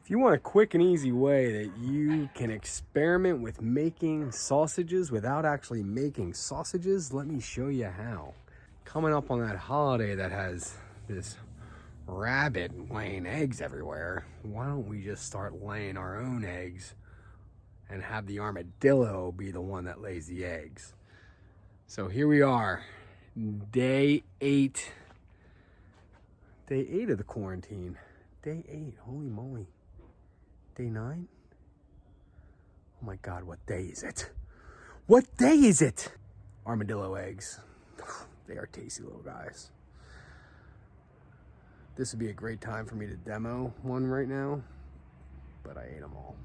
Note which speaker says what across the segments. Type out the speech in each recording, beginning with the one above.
Speaker 1: If you want a quick and easy way that you can experiment with making sausages without actually making sausages, let me show you how. Coming up on that holiday that has this rabbit laying eggs everywhere, why don't we just start laying our own eggs and have the armadillo be the one that lays the eggs? So here we are, day 8 of the quarantine. Day 8, holy moly. Day 9? Oh my God, what day is it? What day is it? Armadillo eggs. They are tasty little guys. This would be a great time for me to demo one right now, but I ate them all.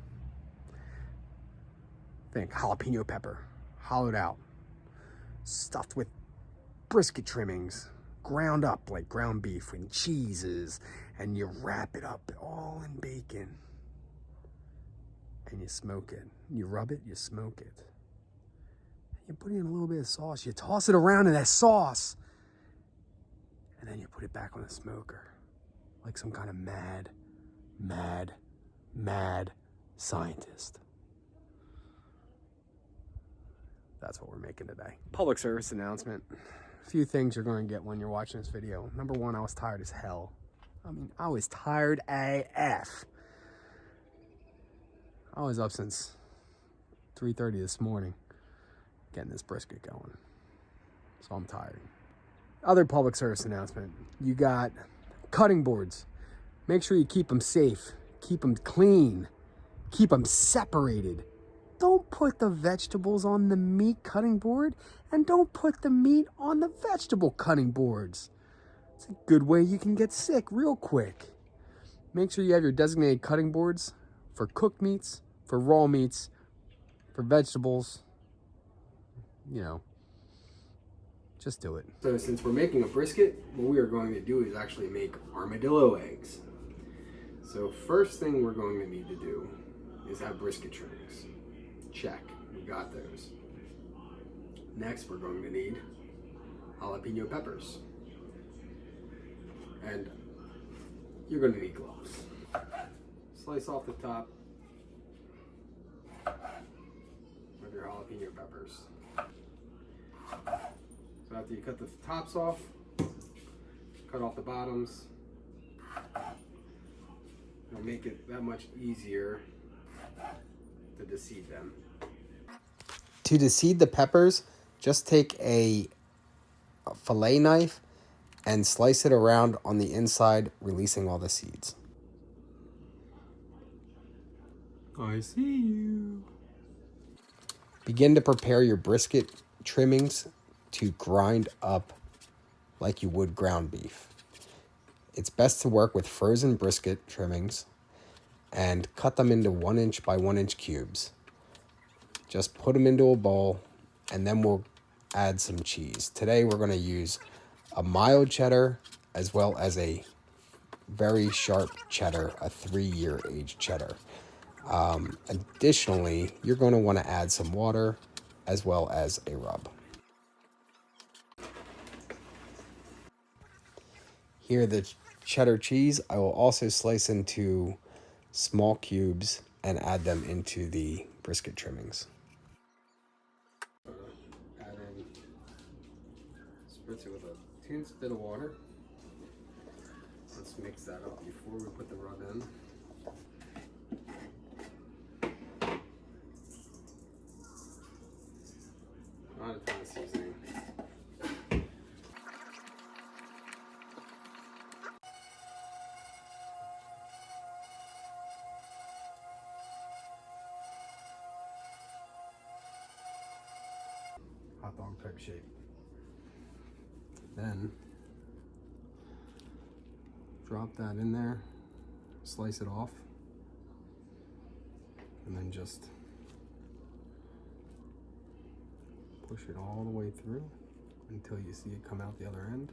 Speaker 1: Think jalapeno pepper, hollowed out, stuffed with brisket trimmings, ground up like ground beef and cheeses, and you wrap it up all in bacon. And you smoke it. You rub it, you smoke it. You put in a little bit of sauce. You toss it around in that sauce. And then you put it back on the smoker. Like some kind of mad scientist. That's what we're making today. Public service announcement. A few things you're going to get when you're watching this video. Number one, I was tired as hell. I mean, I was tired AF. I was up since 3:30 this morning getting this brisket going. So I'm tired. Other public service announcement. You got cutting boards. Make sure you keep them safe. Keep them clean. Keep them separated. Don't put the vegetables on the meat cutting board, and don't put the meat on the vegetable cutting boards. It's a good way you can get sick real quick. Make sure you have your designated cutting boards for cooked meats, for raw meats, for vegetables. You know, just do it. So since we're making a brisket, what we are going to do is actually make armadillo eggs. So first thing we're going to need to do is have brisket trimmings. Check, we got those. Next, we're going to need jalapeno peppers. And you're going to need gloves. Slice off the top with your jalapeno peppers. So after you cut the tops off, cut off the bottoms. It'll make it that much easier to deseed them. To deseed the peppers, just take a fillet knife and slice it around on the inside, releasing all the seeds. I see you. Begin to prepare your brisket trimmings to grind up like you would ground beef. It's best to work with frozen brisket trimmings and cut them into 1 inch by 1 inch cubes. Just put them into a bowl, and then we'll add some cheese. Today we're going to use a mild cheddar as well as a very sharp cheddar, a 3-year aged cheddar. Additionally, you're going to want to add some water as well as a rub. Here, the cheddar cheese, I will also slice into small cubes and add them into the brisket trimmings. Add in, spritz it with a teensy bit of water. Let's mix that up before we put the rub in. Not a ton of seasoning. Hot dog type shape. Then drop that in there, slice it off, and then just push it all the way through until you see it come out the other end.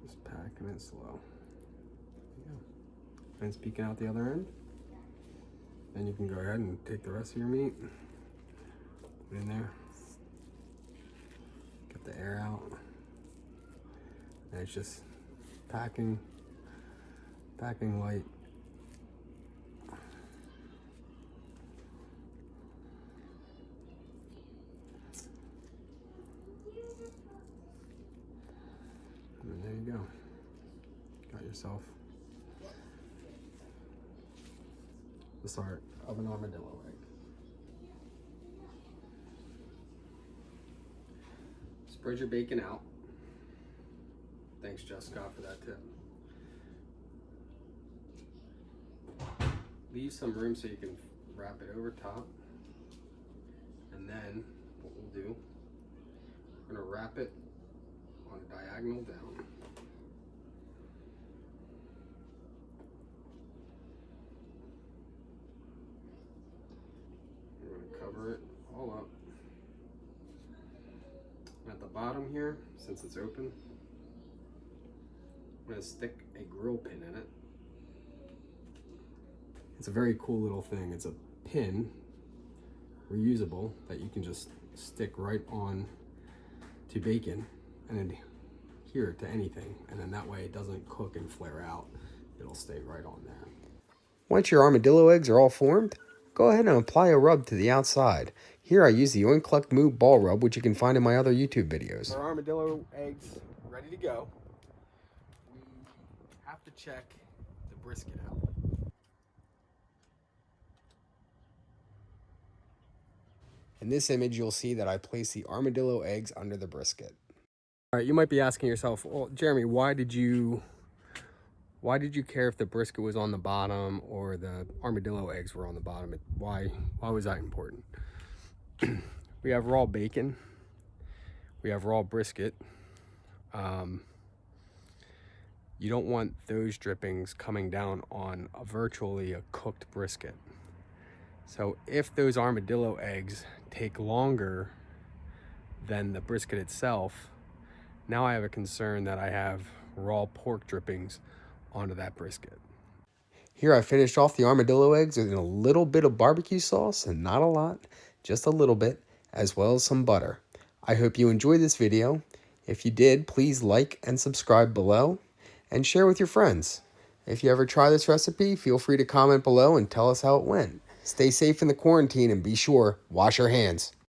Speaker 1: Just packing it slow. There you go. And it's peeking out the other end. Then you can go ahead and take the rest of your meat, put it in there, get the air out, and it's just packing light. And there you go. Got yourself the start of an armadillo egg. Spread your bacon out. Thanks, Jessica, for that tip. Leave some room so you can wrap it over top. And then what we'll do, we're gonna wrap it on a diagonal down. We're gonna cover it all up. At the bottom here, since it's open, I'm gonna stick a grill pin in it. It's a very cool little thing. It's a pin, reusable, that you can just stick right on to bacon and adhere to anything. And then that way it doesn't cook and flare out. It'll stay right on there. Once your armadillo eggs are all formed, go ahead and apply a rub to the outside. Here I use the Oink Cluck Moo ball rub, which you can find in my other YouTube videos. Our armadillo eggs ready to go. We have to check the brisket out. In this image, you'll see that I place the armadillo eggs under the brisket. All right, you might be asking yourself, well, Jeremy, why did you care if the brisket was on the bottom or the armadillo eggs were on the bottom? Why was that important? We have raw bacon. We have raw brisket. You don't want those drippings coming down on virtually a cooked brisket. So if those armadillo eggs take longer than the brisket itself, now I have a concern that I have raw pork drippings onto that brisket. Here I finished off the armadillo eggs with a little bit of barbecue sauce, and not a lot, just a little bit, as well as some butter. I hope you enjoyed this video. If you did, please like and subscribe below and share with your friends. If you ever try this recipe, feel free to comment below and tell us how it went. Stay safe in the quarantine and be sure, wash your hands.